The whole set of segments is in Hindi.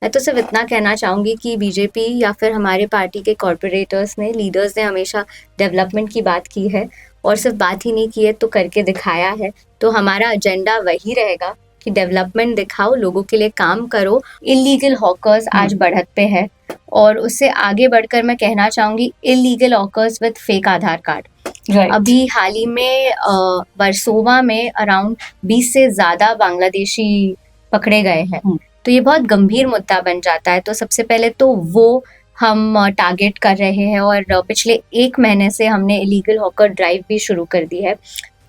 मैं तो सिर्फ इतना कहना चाहूँगी कि बीजेपी या फिर हमारे पार्टी के कॉर्पोरेटर्स ने, लीडर्स ने हमेशा डेवलपमेंट की बात की है और सिर्फ बात ही नहीं की है तो करके दिखाया है। तो हमारा एजेंडा वही रहेगा कि डेवलपमेंट दिखाओ, लोगों के लिए काम करो। इलीगल हॉकर्स आज बढ़त पे है और उससे आगे बढ़कर मैं कहना चाहूँगी illegal hawkers with fake Aadhaar card. अभी हाल ही में वर्सोवा में अराउंड 20 से ज़्यादा बांग्लादेशी पकड़े गए हैं। तो ये बहुत गंभीर मुद्दा बन जाता है। तो सबसे पहले तो वो हम टारगेट कर रहे हैं और पिछले 1 महीने से हमने इलीगल हॉकर ड्राइव भी शुरू कर दी है।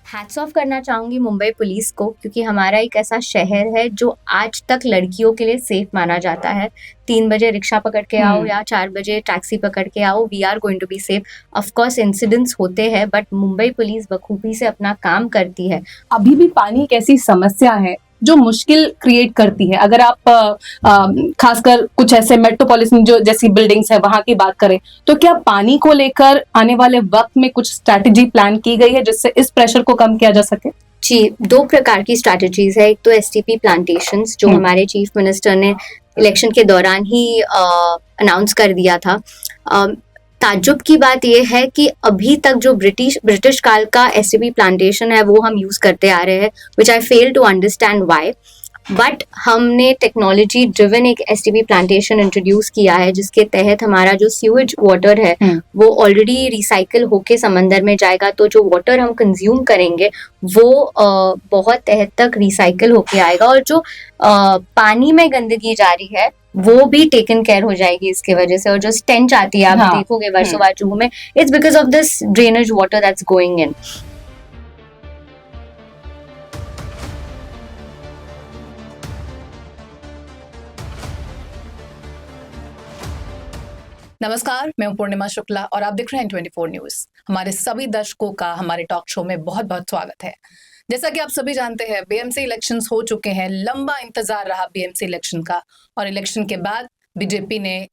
हैट्स ऑफ करना चाहूँगी मुंबई पुलिस को, क्योंकि हमारा एक ऐसा शहर है जो आज तक लड़कियों के लिए सेफ माना जाता है। 3 बजे रिक्शा पकड़ के आओ या 4 बजे टैक्सी पकड़ के आओ, we are going to be safe. Of course incidents होते हैं, बट मुंबई पुलिस बखूबी से अपना काम करती है। अभी भी पानी एक ऐसी समस्या है जो मुश्किल क्रिएट करती है। अगर आप खासकर कुछ ऐसे मेट्रोपॉलिटन जो जैसी बिल्डिंग्स है वहां की बात करें, तो क्या पानी को लेकर आने वाले वक्त में कुछ स्ट्रैटेजी प्लान की गई है जिससे इस प्रेशर को कम किया जा सके? जी, 2 प्रकार की स्ट्रैटेजीज है। एक तो एसटीपी प्लांटेशंस जो हमारे चीफ मिनिस्टर ने इलेक्शन के दौरान ही अनाउंस कर दिया था। ताज्जुब की बात यह है कि अभी तक जो ब्रिटिश काल का एसटीपी प्लांटेशन है वो हम यूज करते आ रहे हैं, which I fail to understand why. But हमने टेक्नोलॉजी ड्रिवन एक एसटीपी प्लांटेशन इंट्रोड्यूस किया है जिसके तहत हमारा जो सीवेज वाटर है वो ऑलरेडी रिसाइकल होके समंदर में जाएगा। तो जो वाटर हम कंज्यूम करेंगे वो बहुत तहत तक रिसाइकल होके आएगा और जो पानी में गंदगी जा रही है वो भी टेकन केयर हो जाएगी इसके वजह से। और जो स्टेंच आती है आप देखोगे वर्सोवा जू में, it's because of this drainage water that's going in. नमस्कार, मैं हूं पूर्णिमा शुक्ला और आप देख रहे हैं 24 न्यूज। हमारे सभी दर्शकों का हमारे टॉक शो में बहुत बहुत स्वागत है। जैसा कि आप सभी जानते हैं, बीएमसी इलेक्शंस हो चुके हैं। लंबा इंतजार रहा बीएमसी इलेक्शन का और इलेक्शन के बाद बीजेपी ने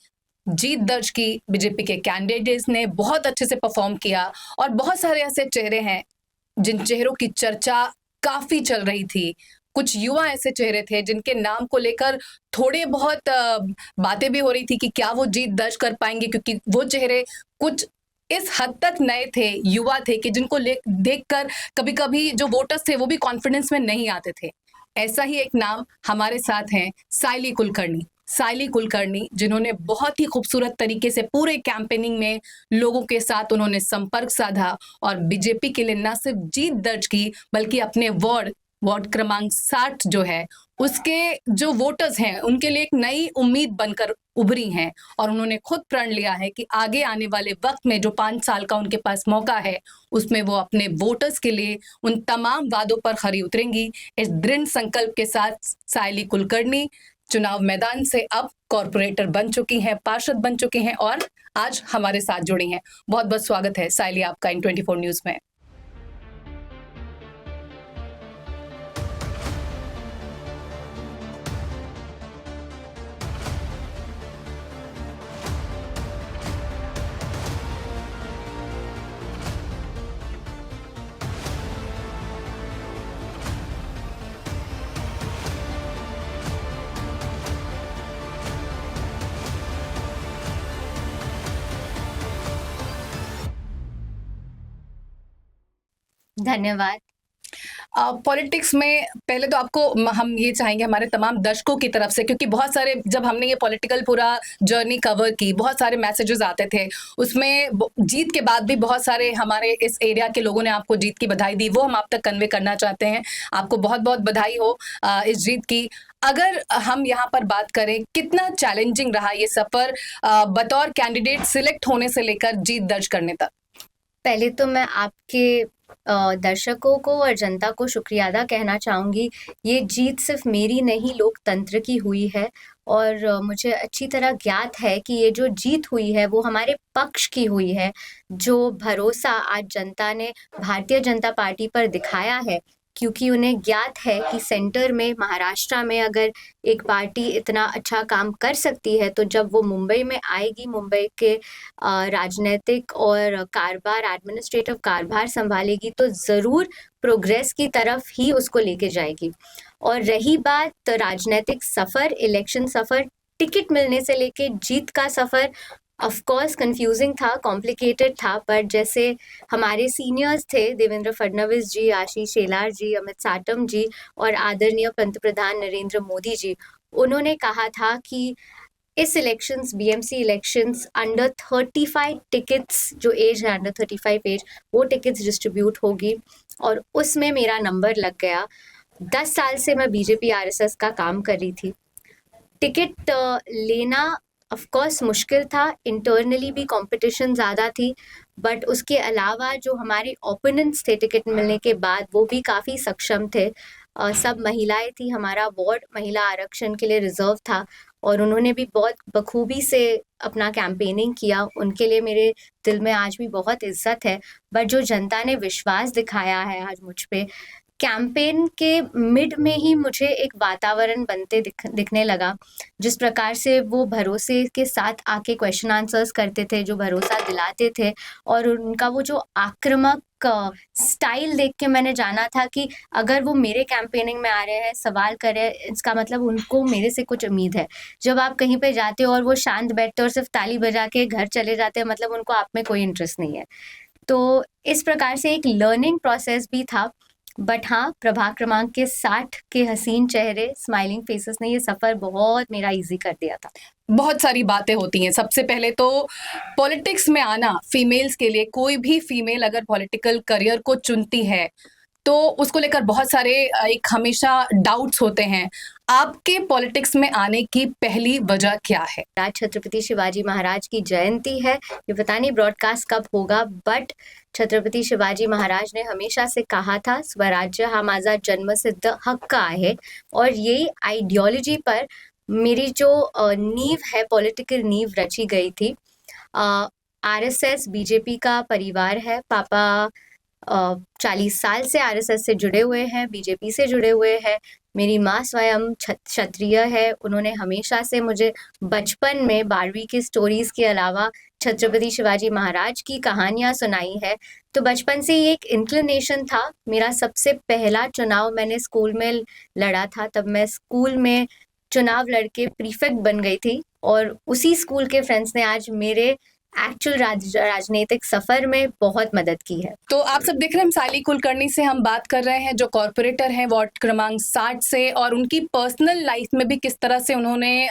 जीत दर्ज की। बीजेपी के कैंडिडेट्स ने बहुत अच्छे से परफॉर्म किया और बहुत सारे ऐसे चेहरे हैं जिन चेहरों की चर्चा काफी चल रही थी। कुछ युवा ऐसे चेहरे थे जिनके नाम को लेकर थोड़े बहुत बातें भी हो रही थी कि क्या वो जीत दर्ज कर पाएंगे, क्योंकि वो चेहरे कुछ इस हद तक नए थे, युवा थे कि जिनको देखकर कभी कभी जो वोटर्स थे वो भी कॉन्फिडेंस में नहीं आते थे। ऐसा ही एक नाम हमारे साथ हैं साइली कुलकर्णी। साइली कुलकर्णी जिन्होंने बहुत ही खूबसूरत तरीके से पूरे कैंपेनिंग में लोगों के साथ उन्होंने संपर्क साधा और बीजेपी के लिए न सिर्फ जीत दर्ज की बल्कि अपने वार्ड क्रमांक 60 जो है उसके जो वोटर्स हैं उनके लिए एक नई उम्मीद बनकर उभरी हैं और उन्होंने खुद प्रण लिया है कि आगे आने वाले वक्त में जो 5 साल का उनके पास मौका है उसमें वो अपने वोटर्स के लिए उन तमाम वादों पर खरी उतरेंगी। इस दृढ़ संकल्प के साथ साइली कुलकर्णी चुनाव मैदान से अब कॉर्पोरेटर बन चुकी हैं, पार्षद बन चुके हैं और आज हमारे साथ जुड़ी हैं। बहुत बहुत स्वागत है साइली आपका इन 24 न्यूज में। धन्यवाद। पॉलिटिक्स में पहले तो आपको हम ये चाहेंगे हमारे तमाम दर्शकों की तरफ से, क्योंकि बहुत सारे जब हमने ये पॉलिटिकल पूरा जर्नी कवर की बहुत सारे मैसेजेस आते थे, उसमें जीत के बाद भी बहुत सारे हमारे इस एरिया के लोगों ने आपको जीत की बधाई दी, वो हम आप तक कन्वे करना चाहते हैं। आपको बहुत बहुत बधाई हो इस जीत की। अगर हम यहाँ पर बात करें कितना चैलेंजिंग रहा ये सफर बतौर कैंडिडेट सिलेक्ट होने से लेकर जीत दर्ज करने तक? पहले तो मैं आपके दर्शकों को और जनता को शुक्रिया अदा कहना चाहूँगी। ये जीत सिर्फ मेरी नहीं, लोकतंत्र की हुई है और मुझे अच्छी तरह ज्ञात है कि ये जो जीत हुई है वो हमारे पक्ष की हुई है। जो भरोसा आज जनता ने भारतीय जनता पार्टी पर दिखाया है, क्योंकि उन्हें ज्ञात है कि सेंटर में महाराष्ट्र में अगर एक पार्टी इतना अच्छा काम कर सकती है तो जब वो मुंबई में आएगी, मुंबई के राजनीतिक और कारभार एडमिनिस्ट्रेटिव कारभार संभालेगी तो ज़रूर प्रोग्रेस की तरफ ही उसको लेके जाएगी। और रही बात राजनीतिक सफ़र, इलेक्शन सफ़र टिकट मिलने से लेके जीत का सफ़र ऑफ कोर्स कंफ्यूजिंग था, कॉम्प्लिकेटेड था, पर जैसे हमारे सीनियर्स थे देवेंद्र फडणवीस जी, आशीष शेलार जी, अमित साटम जी और आदरणीय पंतप्रधान नरेंद्र मोदी जी, उन्होंने कहा था कि इस elections BMC elections under 35 tickets, जो एज है अंडर 35 एज, वो टिकट्स डिस्ट्रीब्यूट होगी और उसमें मेरा नंबर लग गया। 10 साल से मैं बीजेपी आरएसएस का काम कर रही थी। टिकट लेना ऑफ कोर्स मुश्किल था, इंटरनली भी कंपटीशन ज़्यादा थी, बट उसके अलावा जो हमारे ओपोनेंट्स थे टिकट मिलने के बाद वो भी काफ़ी सक्षम थे। सब महिलाएं थी, हमारा वार्ड महिला आरक्षण के लिए रिजर्व था और उन्होंने भी बहुत बखूबी से अपना कैंपेनिंग किया। उनके लिए मेरे दिल में आज भी बहुत इज्जत है। बट जो जनता ने विश्वास दिखाया है आज मुझ पे, कैंपेन के मिड में ही मुझे एक वातावरण बनते दिखने लगा। जिस प्रकार से वो भरोसे के साथ आके क्वेश्चन आंसर्स करते थे, जो भरोसा दिलाते थे, और उनका वो जो आक्रामक स्टाइल देख के मैंने जाना था कि अगर वो मेरे कैंपेनिंग में आ रहे हैं, सवाल कर रहे हैं, इसका मतलब उनको मेरे से कुछ उम्मीद है। जब आप कहीं पे जाते हो और वो शांत बैठते और सिर्फ ताली बजा के घर चले जाते हैं, मतलब उनको आप में कोई इंटरेस्ट नहीं है। तो इस प्रकार से एक लर्निंग प्रोसेस भी था। बट हाँ, प्रभाग क्रमांक के 60 के हसीन चेहरे, स्माइलिंग फेसेस ने ये सफ़र बहुत मेरा इजी कर दिया था। बहुत सारी बातें होती हैं। सबसे पहले तो पॉलिटिक्स में आना फीमेल्स के लिए, कोई भी फीमेल अगर पॉलिटिकल करियर को चुनती है तो उसको लेकर बहुत सारे एक हमेशा डाउट्स होते हैं। आपके पॉलिटिक्स में आने की पहली वजह क्या है? आज छत्रपति शिवाजी महाराज की जयंती है, ये पता नहीं ब्रॉडकास्ट कब होगा, बट छत्रपति शिवाजी महाराज ने हमेशा से कहा था, स्वराज्य हा माझा जन्मसिद्ध हक्क आहे, और यही आइडियोलॉजी पर मेरी जो नींव है, पॉलिटिकल नींव रची गई थी। आरएसएस बीजेपी का परिवार है। पापा 40 साल से आरएसएस से जुड़े हुए हैं, बीजेपी से जुड़े हुए हैं। मेरी माँ स्वयं क्षत्रिय है। उन्होंने हमेशा से मुझे बचपन में 12वीं की स्टोरीज के अलावा छत्रपति शिवाजी महाराज की कहानियाँ सुनाई है। तो बचपन से ही एक इंक्लिनेशन था। मेरा सबसे पहला चुनाव मैंने स्कूल में लड़ा था, तब मैं स्कूल में चुनाव लड़के प्रीफेक्ट बन गई थी, और उसी स्कूल के फ्रेंड्स ने आज मेरे एक्चुअल राजनीतिक सफर में बहुत मदद की है। तो आप सब देख रहे हैं, साइली कुलकर्णी से हम बात कर रहे हैं, जो कॉर्पोरेटर हैं वार्ड क्रमांक 60 से, और उनकी पर्सनल लाइफ में भी किस तरह से उन्होंने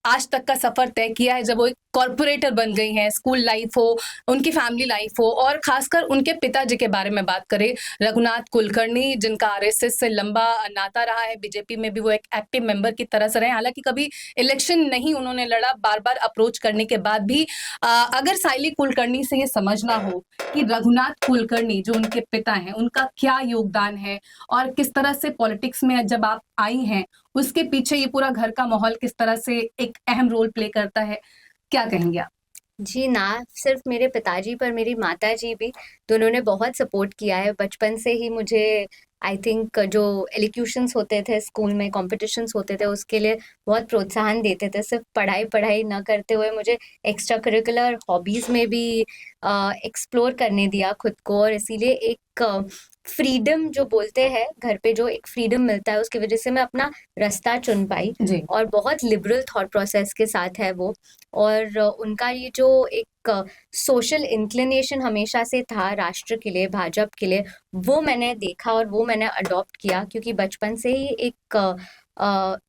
आज तक का सफर तय किया है। जब वो एक कॉर्पोरेटर बन गई हैं, स्कूल लाइफ हो, उनकी फैमिली लाइफ हो, और खासकर उनके पिताजी के बारे में बात करें, रघुनाथ कुलकर्णी, जिनका आरएसएस से लंबा नाता रहा है, बीजेपी में भी वो एक एक्टिव मेंबर की तरह से रहे। हालांकि कभी इलेक्शन नहीं उन्होंने लड़ा, बार बार अप्रोच करने के बाद भी। अगर साइली कुलकर्णी से ये समझना हो कि रघुनाथ कुलकर्णी जो उनके पिता हैं, उनका क्या योगदान है और किस तरह से पॉलिटिक्स में जब आप आई हैं, उसके पीछे ये पूरा घर का माहौल किस तरह से एक अहम रोल प्ले करता है, क्या कहेंगे आप? जी, ना सिर्फ मेरे पिताजी पर मेरी माताजी भी, दोनों ने बहुत सपोर्ट किया है। बचपन से ही मुझे आई थिंक जो एलिक्यूशंस होते थे स्कूल में, कॉम्पिटिशन्स होते थे, उसके लिए बहुत प्रोत्साहन देते थे। सिर्फ पढ़ाई न करते हुए मुझे एक्स्ट्रा करिकुलर हॉबीज़ में भी एक्सप्लोर करने दिया खुद को, और इसीलिए एक फ्रीडम जो बोलते हैं घर पे, जो एक फ्रीडम मिलता है, उसकी वजह से मैं अपना रास्ता चुन पाई। जी। और बहुत लिबरल थॉट प्रोसेस के साथ है वो। और उनका ये जो एक सोशल इंक्लिनेशन हमेशा से था राष्ट्र के लिए, भाजपा के लिए, वो मैंने देखा और वो मैंने अडॉप्ट किया, क्योंकि बचपन से ही एक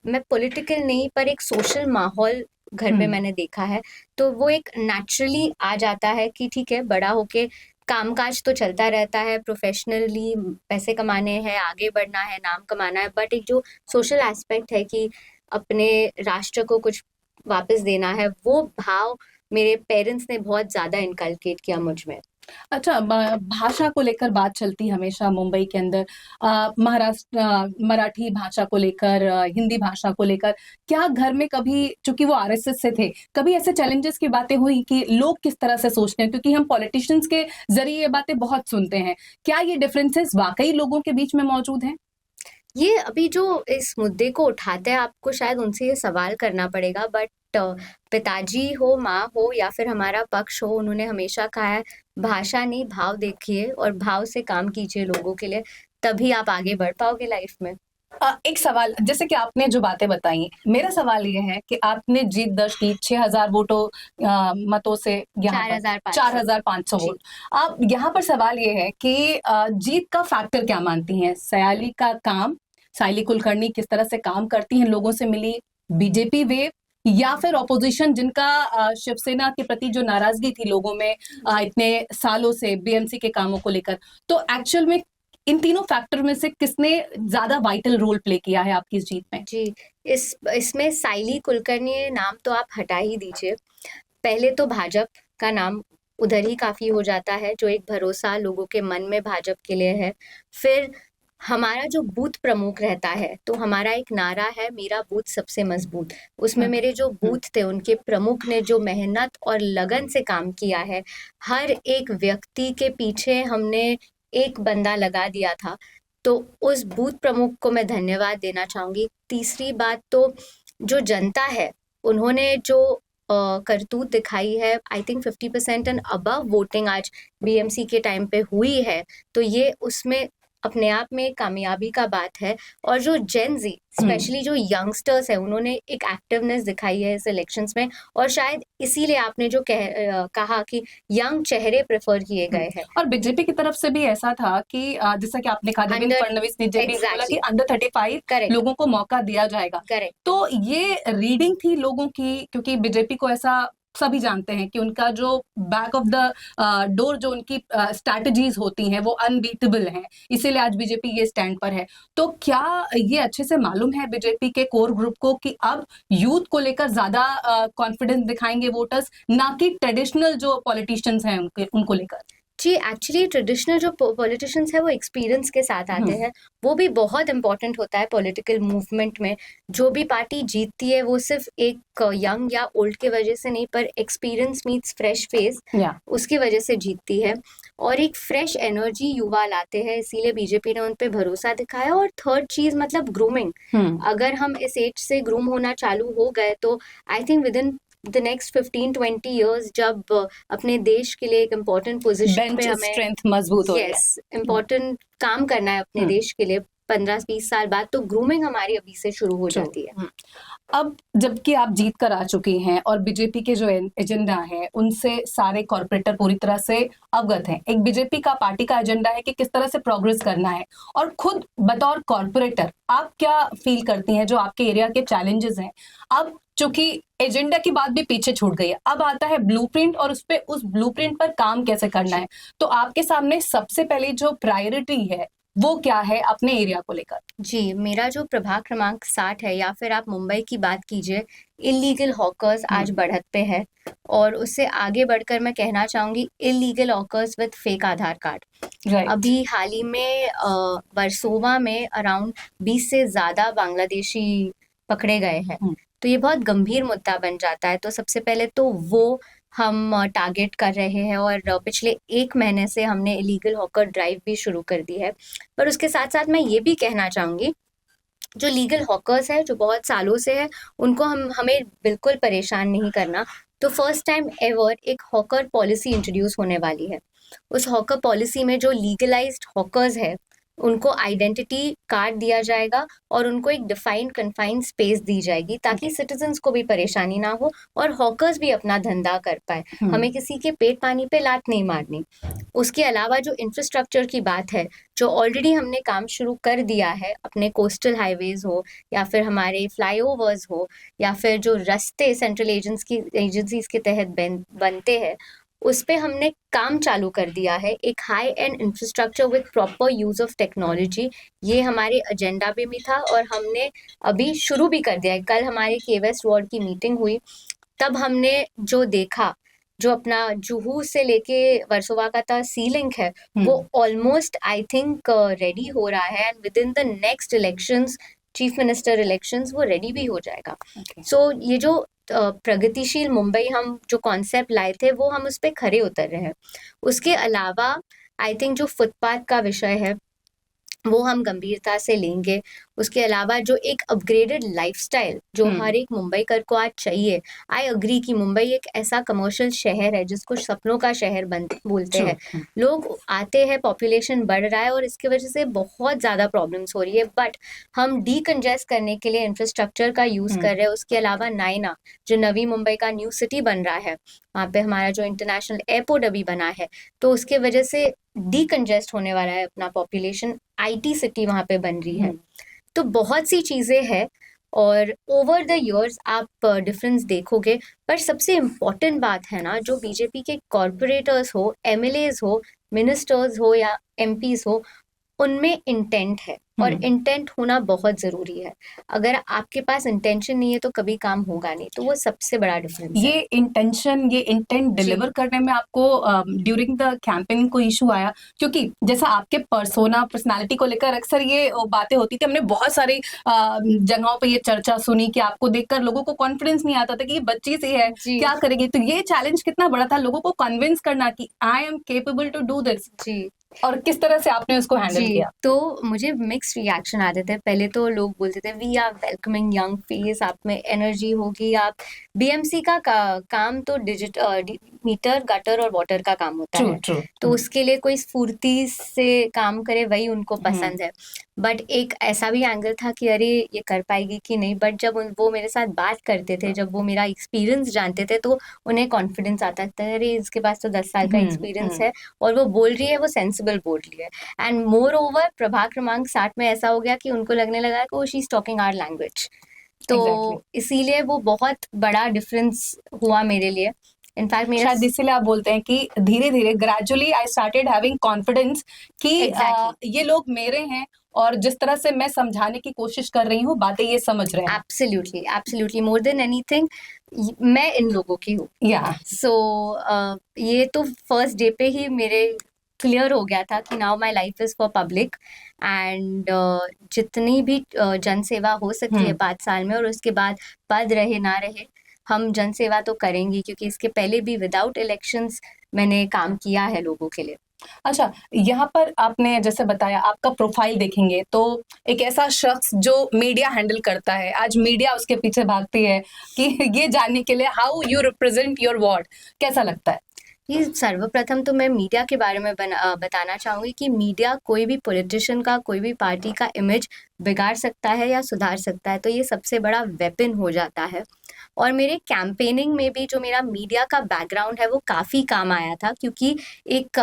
मैं पॉलिटिकल नहीं पर एक सोशल माहौल घर में मैंने देखा है। तो वो एक नेचुरली आ जाता है कि ठीक है, बड़ा होके कामकाज तो चलता रहता है, प्रोफेशनली पैसे कमाने हैं, आगे बढ़ना है, नाम कमाना है, बट एक जो सोशल एस्पेक्ट है कि अपने राष्ट्र को कुछ वापस देना है, वो भाव मेरे पेरेंट्स ने बहुत ज़्यादा इनकलकेट किया मुझ में। अच्छा, भाषा को लेकर बात चलती हमेशा मुंबई के अंदर, महाराष्ट्र मराठी भाषा को लेकर, हिंदी भाषा को लेकर, क्या घर में कभी, चूंकि वो आरएसएस से थे, कभी ऐसे चैलेंजेस की बातें हुई कि लोग किस तरह से सोचते हैं? क्योंकि हम पॉलिटिशियंस के जरिए ये बातें बहुत सुनते हैं, क्या ये डिफरेंसेस वाकई लोगों के बीच में मौजूद हैं? ये अभी जो इस मुद्दे को उठाते हैं, आपको शायद उनसे ये सवाल करना पड़ेगा, बट पिताजी हो, माँ हो या फिर हमारा पक्ष हो, उन्होंने हमेशा कहा है भाषा नहीं, भाव देखिए और भाव से काम कीजिए लोगों के लिए, तभी आप आगे बढ़ पाओगे लाइफ में। एक सवाल, जैसे कि आपने जो बातें बताई, मेरा सवाल ये है कि आपने जीत दर्ज की 6,000 मतों से, यहाँ पर 4,500 4,500 जी। वोट। अब यहाँ पर सवाल ये है कि जीत का फैक्टर क्या मानती हैं? सयाली का काम, सायली कुलकर्णी किस तरह से काम करती हैं, लोगों से मिली, बीजेपी वेव, या फिर ऑपोजिशन जिनका शिवसेना के प्रति जो नाराजगी थी लोगों में इतने सालों से बीएमसी के कामों को लेकर, तो एक्चुअल में इन तीनों फैक्टर में से किसने ज्यादा वाइटल रोल प्ले किया है आपकी इस जीत में? जी, इसमें सायली कुलकर्णी नाम तो आप हटा ही दीजिए। पहले तो भाजपा का नाम उधर ही काफी हो जाता है, जो एक भरोसा लोगों के मन में भाजपा के लिए है। फिर हमारा जो बूथ प्रमुख रहता है, तो हमारा एक नारा है, मेरा बूथ सबसे मजबूत। उसमें मेरे जो बूथ थे, उनके प्रमुख ने जो मेहनत और लगन से काम किया है, हर एक व्यक्ति के पीछे हमने एक बंदा लगा दिया था, तो उस बूथ प्रमुख को मैं धन्यवाद देना चाहूंगी। तीसरी बात तो जो जनता है, उन्होंने जो करतूत दिखाई है, I think 50% and above voting आज बीएमसी के टाइम पे हुई है, तो ये उसमें अपने आप में एक कामयाबी का बात है। और जो जेन जी, स्पेशली जो यंगस्टर्स है, उन्होंने एक एक्टिवनेस दिखाई है इस इलेक्शंस में, और शायद इसीलिए आपने जो कहा कि यंग चेहरे प्रेफर किए गए हैं। और बीजेपी की तरफ से भी ऐसा था कि जैसा कि आपने कहा, देवेंद्र Under- फडणवीस ने जब भी बोला कि Exactly. अंडर 35 करेक्ट, लोगों को मौका दिया जाएगा, करेक्ट। तो ये रीडिंग थी लोगों की, क्योंकि बीजेपी को ऐसा सभी जानते हैं कि उनका जो बैक ऑफ द डोर जो उनकी स्ट्रैटेजीज होती हैं वो अनबीटेबल हैं, इसीलिए आज बीजेपी ये स्टैंड पर है। तो क्या ये अच्छे से मालूम है बीजेपी के कोर ग्रुप को कि अब यूथ को लेकर ज्यादा कॉन्फिडेंस दिखाएंगे वोटर्स, ना कि ट्रेडिशनल जो पॉलिटिशियंस हैं उनको लेकर? जी, एक्चुअली ट्रेडिशनल जो पॉलिटिशियंस है, वो एक्सपीरियंस के साथ आते हैं। वो भी बहुत इंपॉर्टेंट होता है पॉलिटिकल मूवमेंट में। जो भी पार्टी जीतती है, वो सिर्फ एक यंग या ओल्ड की वजह से नहीं, पर एक्सपीरियंस मीट्स फ्रेश फेस, उसकी वजह से जीतती है। और एक फ्रेश एनर्जी युवा लाते हैं, इसीलिए बीजेपी ने उन पे भरोसा दिखाया। और थर्ड चीज मतलब ग्रूमिंग, अगर हम इस एज से ग्रूम होना चालू हो गए, तो I think with in the next 15-20 years, जब अपने देश के लिए एक इम्पोर्टेंट पोजीशन पे हमें स्ट्रेंथ मजबूत हो यस इम्पोर्टेंट काम करना है अपने देश के लिए 15-20 साल बाद, तो ग्रूमिंग हमारी अभी से शुरू हो जाती है। अब जबकि आप जीत कर आ चुकी हैं और बीजेपी के जो एजेंडा है उनसे सारे कॉर्पोरेटर पूरी तरह से अवगत हैं, एक बीजेपी का पार्टी का एजेंडा है कि किस तरह से प्रोग्रेस करना है, और खुद बतौर कॉर्पोरेटर आप क्या फील करती हैं जो आपके एरिया के चैलेंजेस हैं? अब चूंकि एजेंडा की बात भी पीछे छूट गई है, अब आता है ब्लूप्रिंट, और उस ब्लूप्रिंट पर काम कैसे करना है। तो आपके सामने सबसे पहले जो प्रायोरिटी है वो क्या है अपने एरिया को लेकर? जी, मेरा जो प्रभाग क्रमांक 60 है, या फिर आप मुंबई की बात कीजिए, इलीगल हॉकर्स आज बढ़त पे है। और उससे आगे बढ़कर मैं कहना चाहूंगी, illegal hawkers with fake Aadhaar card. अभी हाल ही में वर्सोवा में अराउंड 20 से ज्यादा बांग्लादेशी पकड़े गए हैं, तो ये बहुत गंभीर मुद्दा बन जाता है। तो सबसे पहले तो वो हम टारगेट कर रहे हैं, और पिछले 1 महीने से हमने इलीगल हॉकर ड्राइव भी शुरू कर दी है। पर उसके साथ साथ मैं ये भी कहना चाहूंगी, जो लीगल हॉकर्स है, जो बहुत सालों से है, उनको हमें बिल्कुल परेशान नहीं करना। तो फर्स्ट टाइम एवर एक हॉकर पॉलिसी इंट्रोड्यूस होने वाली है। उस हॉकर पॉलिसी में जो लीगलाइज्ड हॉकर्स है, उनको आइडेंटिटी कार्ड दिया जाएगा, और उनको एक डिफाइंड कन्फाइंड स्पेस दी जाएगी, ताकि सिटीजन्स को भी परेशानी ना हो और हॉकर्स भी अपना धंधा कर पाए। हमें किसी के पेट पानी पे लात नहीं मारनी। उसके अलावा जो इंफ्रास्ट्रक्चर की बात है, जो ऑलरेडी हमने काम शुरू कर दिया है, अपने कोस्टल हाईवेज हो, या फिर हमारे फ्लाईओवर्स हो, या फिर जो रास्ते सेंट्रल एजेंसीज के तहत बनते हैं, उस पे हमने काम चालू कर दिया है। एक high and infrastructure with proper use of technology, ये हमारे एजेंडा पे भी था, और हमने अभी शुरू भी कर दिया है। कल हमारी के वेस्ट वार्ड की मीटिंग हुई, तब हमने जो देखा, जो अपना जुहू से लेके वर्सोवा का था सी लिंक है, वो ऑलमोस्ट आई थिंक रेडी हो रहा है, and with in the next elections, chief minister elections, वो रेडी भी हो जाएगा। सो ये जो प्रगतिशील मुंबई हम जो कॉन्सेप्ट लाए थे, वो हम उस पर खरे उतर रहे हैं। उसके अलावा आई थिंक जो फुटपाथ का विषय है, वो हम गंभीरता से लेंगे। उसके अलावा जो एक अपग्रेडेड लाइफस्टाइल जो हर एक मुंबईकर को आज चाहिए, आई अग्री कि मुंबई एक ऐसा कमर्शियल शहर है जिसको सपनों का शहर बोलते हैं। लोग आते हैं, पॉपुलेशन बढ़ रहा है और इसकी वजह से बहुत ज़्यादा प्रॉब्लम्स हो रही है, बट हम डीकंजेस्ट करने के लिए इंफ्रास्ट्रक्चर का यूज़ कर रहे हैं। उसके अलावा नायना जो नवी मुंबई का न्यू सिटी बन रहा है, वहाँ पे हमारा जो इंटरनेशनल एयरपोर्ट अभी बना है, तो उसके वजह से डीकंजेस्ट होने वाला है अपना पॉपुलेशन, आईटी सिटी वहाँ पे बन रही है। तो बहुत सी चीज़ें हैं और ओवर द इयर्स आप डिफरेंस देखोगे। पर सबसे इम्पोर्टेंट बात है ना, जो बीजेपी के कॉरपोरेटर्स हो, एमएलएज हो, मिनिस्टर्स हो या एमपीज हो, उनमें इंटेंट है और इंटेंट होना बहुत जरूरी है। अगर आपके पास इंटेंशन नहीं है तो कभी काम होगा नहीं, तो वो सबसे बड़ा डिफरेंस है। ये इंटेंशन, ये इंटेंट डिलीवर करने में आपको ड्यूरिंग द कैंपेनिंग को इशू आया? क्योंकि जैसा आपके पर्सनालिटी को लेकर अक्सर ये बातें होती थी, हमने बहुत सारी जगहों पे ये चर्चा सुनी कि आपको देखकर लोगों को कॉन्फिडेंस नहीं आता था कि ये बच्ची सी है, क्या करेगी। तो ये चैलेंज कितना बड़ा था लोगों को कन्विंस करना कि I am capable to do this, जी, और किस तरह से आपने उसको हैंडल किया? तो मुझे मिक्स रिएक्शन आते थे। पहले तो लोग बोलते थे we are welcoming young face, आप में एनर्जी होगी। आप बीएमसी का काम तो मीटर, गटर और वाटर का काम होता है, तो उसके लिए कोई स्फूर्ति से काम करे वही उनको पसंद है। बट एक ऐसा भी एंगल था कि अरे ये कर पाएगी कि नहीं, बट जब वो मेरे साथ बात करते थे, जब वो मेरा एक्सपीरियंस जानते थे, तो उन्हें कॉन्फिडेंस आता था, अरे इसके पास तो 10 साल का एक्सपीरियंस है और वो बोल रही है, वो सेंसिबल बोल रही है। एंड मोर ओवर प्रभाग क्रमांक 60 में ऐसा हो गया कि उनको लगने लगा कि she is talking our language, तो इसीलिए वो बहुत बड़ा डिफरेंस हुआ मेरे लिए। इनफैक्ट मेरा शायद इसीलिए आप बोलते हैं कि धीरे धीरे gradually I started having confidence कि ये लोग मेरे हैं और जिस तरह से मैं समझाने की कोशिश कर रही हूँ बातें ये समझ रहे हैं। Absolutely, absolutely, more than anything मैं इन लोगों की हूँ। सो ये तो फर्स्ट डे पे ही मेरे क्लियर हो गया था कि now my life is for public and जितनी भी जनसेवा हो सकती है 5 साल में, और उसके बाद पद रहे ना रहे, हम जनसेवा तो करेंगे, क्योंकि इसके पहले भी विदाउट इलेक्शंस मैंने काम किया है लोगों के लिए। अच्छा, यहाँ पर आपने जैसे बताया, आपका प्रोफाइल देखेंगे तो एक ऐसा शख्स जो मीडिया हैंडल करता है, आज मीडिया उसके पीछे भागती है कि ये जानने के लिए how you represent your ward, कैसा लगता है? ये सर्वप्रथम तो मैं मीडिया के बारे में बताना चाहूँगी कि मीडिया कोई भी पॉलिटिशियन का, कोई भी पार्टी का इमेज बिगाड़ सकता है या सुधार सकता है, तो ये सबसे बड़ा वेपन हो जाता है। और मेरे कैंपेनिंग में भी जो मेरा मीडिया का बैकग्राउंड है वो काफ़ी काम आया था, क्योंकि एक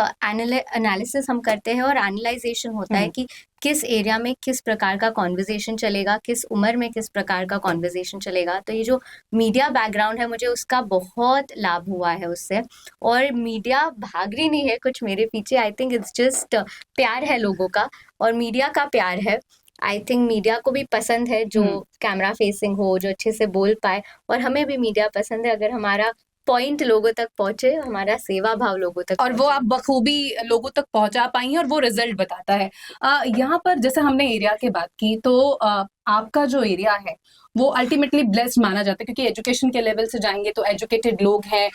एनालिसिस हम करते हैं और एनालाइजेशन होता है कि किस एरिया में किस प्रकार का कॉन्वर्जेशन चलेगा, किस उम्र में किस प्रकार का कॉन्वर्जेशन चलेगा। तो ये जो मीडिया बैकग्राउंड है, मुझे उसका बहुत लाभ हुआ है उससे। और मीडिया भाग रही नहीं है कुछ मेरे पीछे, आई थिंक इट्स जस्ट प्यार है लोगों का, और मीडिया का प्यार है। आई थिंक मीडिया को भी पसंद है जो कैमरा फेसिंग हो, जो अच्छे से बोल पाए, और हमें भी मीडिया पसंद है अगर हमारा पॉइंट लोगों तक पहुंचे, हमारा सेवा भाव लोगों तक और वो आप बखूबी लोगों तक पहुंचा पाई हैं और वो रिजल्ट बताता है। यहाँ पर जैसे हमने एरिया की बात की, तो आपका जो एरिया है वो अल्टीमेटली ब्लेस्ड माना जाता है, क्योंकि एजुकेशन के लेवल से जाएंगे तो एजुकेटेड लोग हैं।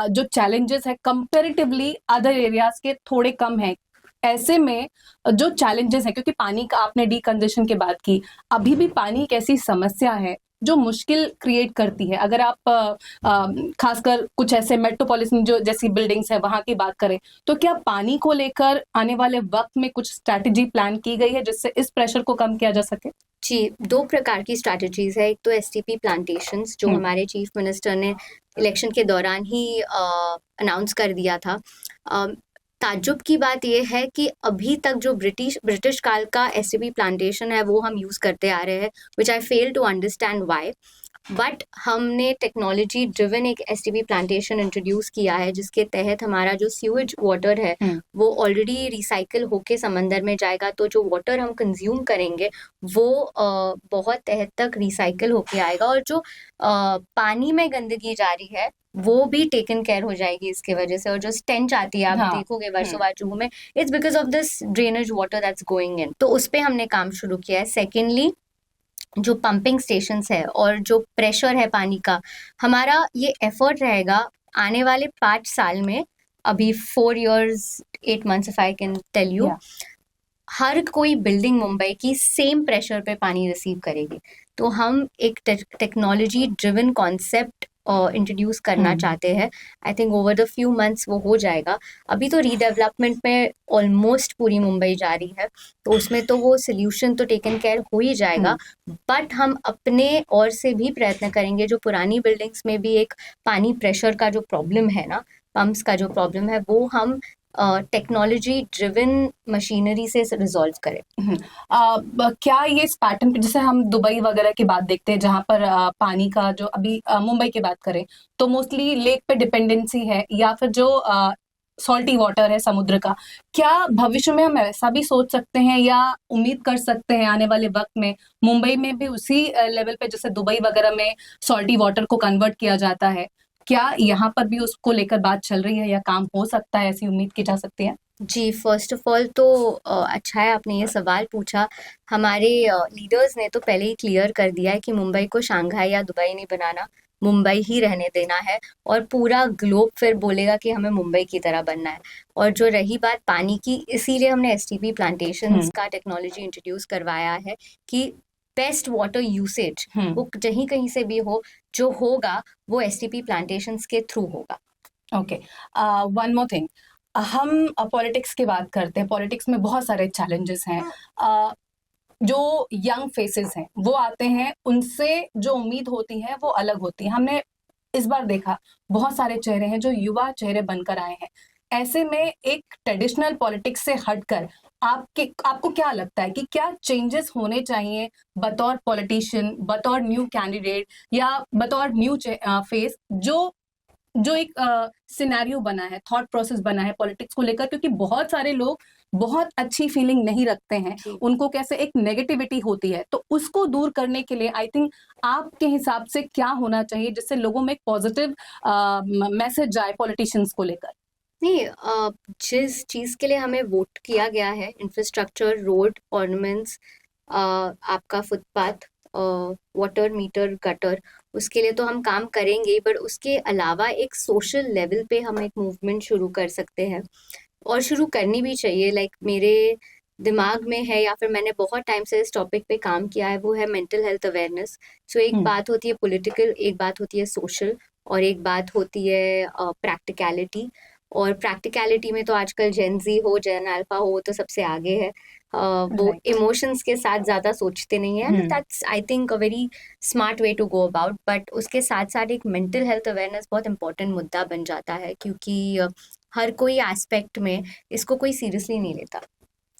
जो चैलेंजेस है कंपैरेटिवली अदर एरियाज के थोड़े कम है। ऐसे में जो चैलेंजेस है, क्योंकि पानी का आपने डीकंजेशन की बात की, अभी भी पानी एक ऐसी समस्या है जो मुश्किल क्रिएट करती है। अगर आप खासकर कुछ ऐसे मेट्रोपॉलिटन जो जैसी बिल्डिंग्स है वहां की बात करें, तो क्या पानी को लेकर आने वाले वक्त में कुछ स्ट्रैटेजी प्लान की गई है जिससे इस प्रेशर को कम किया जा सके? जी, 2 प्रकार की स्ट्रैटेजीज है। एक तो एसटीपी प्लांटेशंस जो हमारे चीफ मिनिस्टर ने इलेक्शन के दौरान ही अनाउंस कर दिया था। ताज्जुब की बात यह है कि अभी तक जो ब्रिटिश काल का एसटीपी प्लांटेशन है वो हम यूज़ करते आ रहे हैं, which I fail to understand why. But हमने टेक्नोलॉजी ड्रिवन एक एसटीपी प्लांटेशन इंट्रोड्यूस किया है, जिसके तहत हमारा जो सीवेज वाटर है वो ऑलरेडी रिसाइकिल होके समंदर में जाएगा। तो जो वाटर हम कंज्यूम करेंगे वो बहुत तहत तक रिसाइकिल होके आएगा, और जो पानी में गंदगी जा रही है वो भी टेकन केयर हो जाएगी इसके वजह से। और जो स्टेंच आती है, आप देखोगे वर्सोवा जुहू में, it's because of this drainage water that's going in. तो उस पर हमने काम शुरू किया है। सेकेंडली, जो पंपिंग स्टेशंस है और जो प्रेशर है पानी का, हमारा ये एफर्ट रहेगा आने वाले 5 साल में, अभी 4 years 8 months if I can tell you, हर कोई बिल्डिंग मुंबई की सेम प्रेशर पे पानी रिसीव करेगी। तो हम एक टेक्नोलॉजी ड्रिवन कॉन्सेप्ट इंट्रोड्यूस करना चाहते हैं। I think over the few months वो हो जाएगा। अभी तो रीडेवलपमेंट में ऑलमोस्ट पूरी मुंबई जा रही है, तो उसमें तो वो सोल्यूशन तो टेकन केयर हो ही जाएगा। बट हम अपने ओर से भी प्रयत्न करेंगे, जो पुरानी बिल्डिंग्स में भी एक पानी प्रेशर का जो प्रॉब्लम है ना, पंप्स का जो प्रॉब्लम है, वो हम टेक्नोलॉजी ड्रिवन मशीनरी से रिजॉल्व करें। क्या ये इस पैटर्न पे, जैसे हम दुबई वगैरह की बात देखते हैं जहां पर पानी का जो अभी मुंबई की बात करें तो मोस्टली लेक पे डिपेंडेंसी है या फिर जो सॉल्टी वाटर है समुद्र का, क्या भविष्य में हम ऐसा भी सोच सकते हैं या उम्मीद कर सकते हैं आने वाले वक्त में मुंबई में भी उसी लेवल पे जैसे दुबई वगैरह में सॉल्टी वाटर को कन्वर्ट किया जाता है, क्या यहाँ पर भी उसको लेकर बात चल रही है या काम हो सकता है, ऐसी उम्मीद की जा सकती है? जी, फर्स्ट ऑफ ऑल तो अच्छा है आपने ये सवाल पूछा। हमारे लीडर्स ने तो पहले ही क्लियर कर दिया है कि मुंबई को शंघाई या दुबई नहीं बनाना, मुंबई ही रहने देना है। और पूरा ग्लोब फिर बोलेगा कि हमें मुंबई की तरह बनना है। और जो रही बात पानी की, इसीलिए हमने एसटीपी प्लांटेशंस का टेक्नोलॉजी इंट्रोड्यूस करवाया है कि बेस्ट वाटर यूसेज वो कहीं कहीं से भी हो, जो होगा वो एसटीपी प्लांटेशंस के थ्रू होगा। ओके, वन मोर थिंग, हम पॉलिटिक्स की बात करते हैं, पॉलिटिक्स में बहुत सारे चैलेंजेस हैं। जो यंग फेसेस हैं वो आते हैं, उनसे जो उम्मीद होती है वो अलग होती है। हमने इस बार देखा बहुत सारे चेहरे हैं जो युवा चेहरे बनकर आए हैं। ऐसे में एक ट्रेडिशनल पॉलिटिक्स से हटकर आपको क्या लगता है कि क्या चेंजेस होने चाहिए बतौर पॉलिटिशियन, बतौर न्यू कैंडिडेट या बतौर न्यू फेस, जो एक सिनेरियो बना है, थॉट प्रोसेस बना है पॉलिटिक्स को लेकर, क्योंकि बहुत सारे लोग बहुत अच्छी फीलिंग नहीं रखते हैं, उनको कैसे एक नेगेटिविटी होती है, तो उसको दूर करने के लिए आई थिंक आपके हिसाब से क्या होना चाहिए जिससे लोगों में एक पॉजिटिव मैसेज जाए पॉलिटिशियंस को लेकर? नहीं, जिस चीज के लिए हमें वोट किया गया है, इंफ्रास्ट्रक्चर, रोड, ऑर्नामेंट्स, आपका फुटपाथ, वाटर मीटर, गटर, उसके लिए तो हम काम करेंगे। बट उसके अलावा एक सोशल लेवल पे हम एक मूवमेंट शुरू कर सकते हैं, और शुरू करनी भी चाहिए। लाइक मेरे दिमाग में है, या फिर मैंने बहुत टाइम से इस टॉपिक पे काम किया है, वो है मेंटल हेल्थ अवेयरनेस। सो एक बात होती है पॉलिटिकल, एक बात होती है सोशल, और एक बात होती है प्रैक्टिकलिटी। और प्रैक्टिकलिटी में तो आजकल जेन जी हो, जेन अल्फा हो, वो तो सबसे आगे है। वो इमोशंस के साथ ज्यादा सोचते नहीं है। That's I think a very smart way to go about. But उसके साथ साथ एक मेंटल हेल्थ अवेयरनेस बहुत इंपॉर्टेंट मुद्दा बन जाता है, क्योंकि हर कोई एस्पेक्ट में इसको कोई सीरियसली नहीं लेता।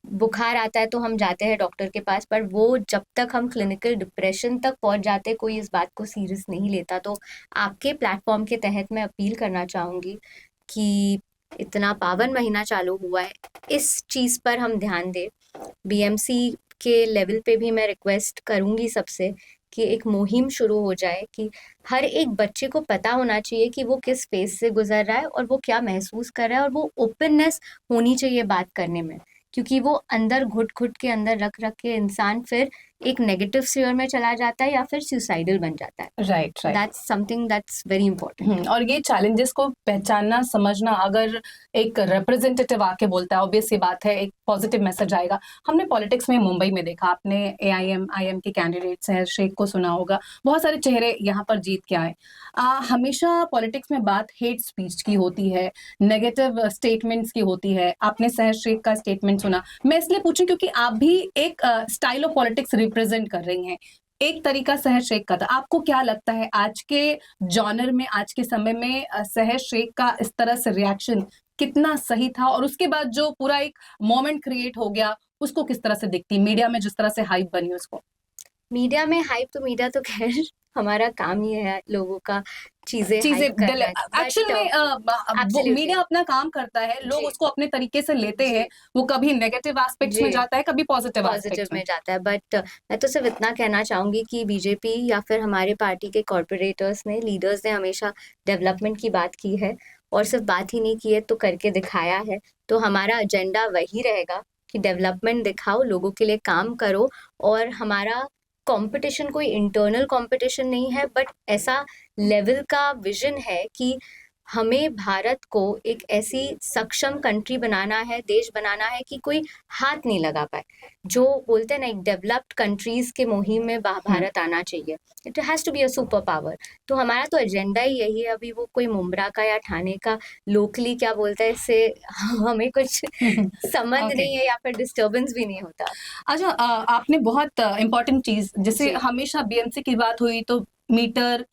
बुखार आता है तो हम जाते हैं डॉक्टर के पास, पर वो जब तक हम क्लिनिकल डिप्रेशन तक पहुंच जाते हैं, कोई इस बात को सीरियस नहीं लेता। तो आपके प्लेटफॉर्म के तहत मैं अपील करना चाहूंगी कि इतना पावन महीना चालू हुआ है, इस चीज पर हम ध्यान दें। बीएमसी के लेवल पे भी मैं रिक्वेस्ट करूंगी सबसे कि एक मुहिम शुरू हो जाए कि हर एक बच्चे को पता होना चाहिए कि वो किस फेज से गुजर रहा है और वो क्या महसूस कर रहा है, और वो ओपननेस होनी चाहिए बात करने में। क्योंकि वो अंदर घुट घुट के अंदर रख रख के इंसान फिर एक नेगेटिव स्फीयर में चला जाता है या फिर सुसाइडल बन जाता है। Right, that's something that's very important. और ये चैलेंजेस को पहचानना, समझना, अगर एक रिप्रेजेंटेटिव आके बोलता है, ऑब्वियस सी बात है एक पॉजिटिव मैसेज आएगा। हमने पॉलिटिक्स में मुंबई में देखा, आपने एआईएम आईएम के कैंडिडेट सहर शेख को सुना होगा, बहुत सारे चेहरे यहाँ पर जीत के आए। हमेशा पॉलिटिक्स में बात हेट स्पीच की होती है, नेगेटिव स्टेटमेंट्स की होती है। आपने सहर शेख का स्टेटमेंट सुना, मैं इसलिए पूछूं क्योंकि आप भी एक स्टाइल ऑफ पॉलिटिक्स रिप्रेजेंट कर रही हैं। एक तरीका सहर शेख का था, आपको क्या लगता है आज के जॉनर में, आज के समय में सहर शेख का इस तरह से रिएक्शन कितना सही था? और उसके बाद जो पूरा एक मोमेंट क्रिएट हो गया, उसको किस तरह से दिखती मीडिया में, जिस तरह से हाइप बनी उसको? मीडिया में हाइप, तो मीडिया तो खैर हमारा काम ही है लोगों का चीजें हाइप करना। एक्चुअल में मीडिया अपना काम करता है, लोग उसको अपने तरीके से लेते हैं, वो कभी नेगेटिव एस्पेक्ट्स में जाता है, कभी पॉजिटिव में जाता है। बट मैं तो सिर्फ इतना कहना चाहूंगी कि बीजेपी या फिर हमारे पार्टी के कॉर्पोरेटर्स ने, लीडर्स ने हमेशा डेवलपमेंट की बात की है, और सिर्फ बात ही नहीं की है तो करके दिखाया है। तो हमारा एजेंडा वही रहेगा कि डेवलपमेंट दिखाओ, लोगों के लिए काम करो। और हमारा कंपटीशन कोई इंटरनल कंपटीशन नहीं है, बट ऐसा लेवल का विजन है कि हमें भारत को एक ऐसी सक्षम कंट्री बनाना है, देश बनाना है कि कोई हाथ नहीं लगा पाए। जो बोलते हैं ना, एक डेवलप्ड कंट्रीज के मुहिम में भारत आना चाहिए। It has to be a super power. तो हमारा तो एजेंडा ही यही है। अभी वो कोई मुमरा का या ठाणे का लोकली क्या बोलता है, इससे हमें कुछ संबंध Okay. नहीं है या फिर डिस्टर्बेंस भी नहीं होता। अच्छा, आपने बहुत इम्पोर्टेंट चीज, जैसे जी। हमेशा बीएमसी की बात हुई तो meter,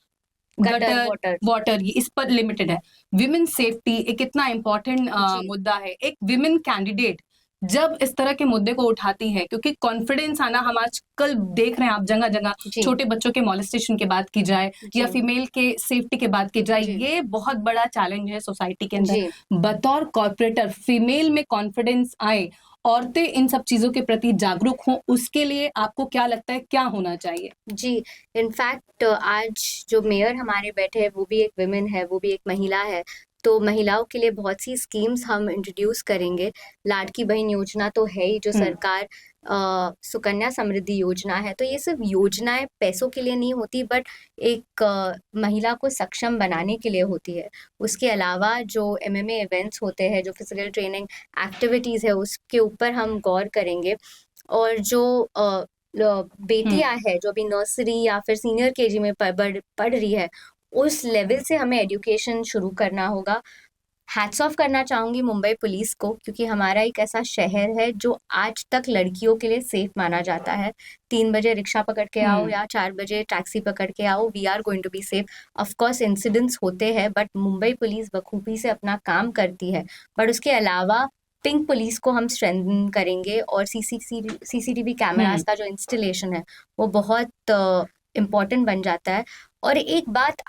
gutter, gutter, water. Water, ये इस पर लिमिटेड है। विमेन सेफ्टी एक इतना इम्पोर्टेंट जी। मुद्दा है। एक विमेन कैंडिडेट जब इस तरह के मुद्दे को उठाती है, क्योंकि कॉन्फिडेंस आना, हम आजकल देख रहे हैं आप जगह जगह जी। छोटे बच्चों के मॉलेस्टेशन की बात की जाए जी। या फीमेल के सेफ्टी की बात की जाए, जी। ये बहुत बड़ा चैलेंज है सोसाइटी के अंदर। जी। बतौर कॉर्पोरेटर फीमेल में कॉन्फिडेंस आए, औरतें इन सब चीजों के प्रति जागरूक हों, उसके लिए आपको क्या लगता है क्या होना चाहिए? जी, इनफैक्ट आज जो मेयर हमारे बैठे हैं वो भी एक विमेन है, वो भी एक महिला है। तो महिलाओं के लिए बहुत सी स्कीम्स हम इंट्रोड्यूस करेंगे। लाडकी बहन योजना तो है ही, जो सरकार सुकन्या समृद्धि योजना है। तो ये सिर्फ योजनाएं पैसों के लिए नहीं होती, बट एक महिला को सक्षम बनाने के लिए होती है। उसके अलावा जो MMA इवेंट्स होते हैं, जो फिजिकल ट्रेनिंग एक्टिविटीज है, उसके ऊपर हम गौर करेंगे। और जो बेटियां है, जो अभी नर्सरी या फिर सीनियर KG में पढ़ रही है, उस लेवल से हमें एजुकेशन शुरू करना होगा। हैट्स ऑफ करना चाहूंगी मुंबई पुलिस को, क्योंकि हमारा एक ऐसा शहर है जो आज तक लड़कियों के लिए सेफ माना जाता है। 3 बजे रिक्शा पकड़ के आओ या 4 बजे टैक्सी पकड़ के आओ, we are going to be safe. Of course incidents होते हैं, बट मुंबई पुलिस बखूबी से अपना काम करती है। बट उसके अलावा पिंक पुलिस को हम स्ट्रेंथन करेंगे, और CCTV कैमरास का जो इंस्टॉलेशन है वो बहुत इम्पोर्टेंट बन जाता है। और एक बात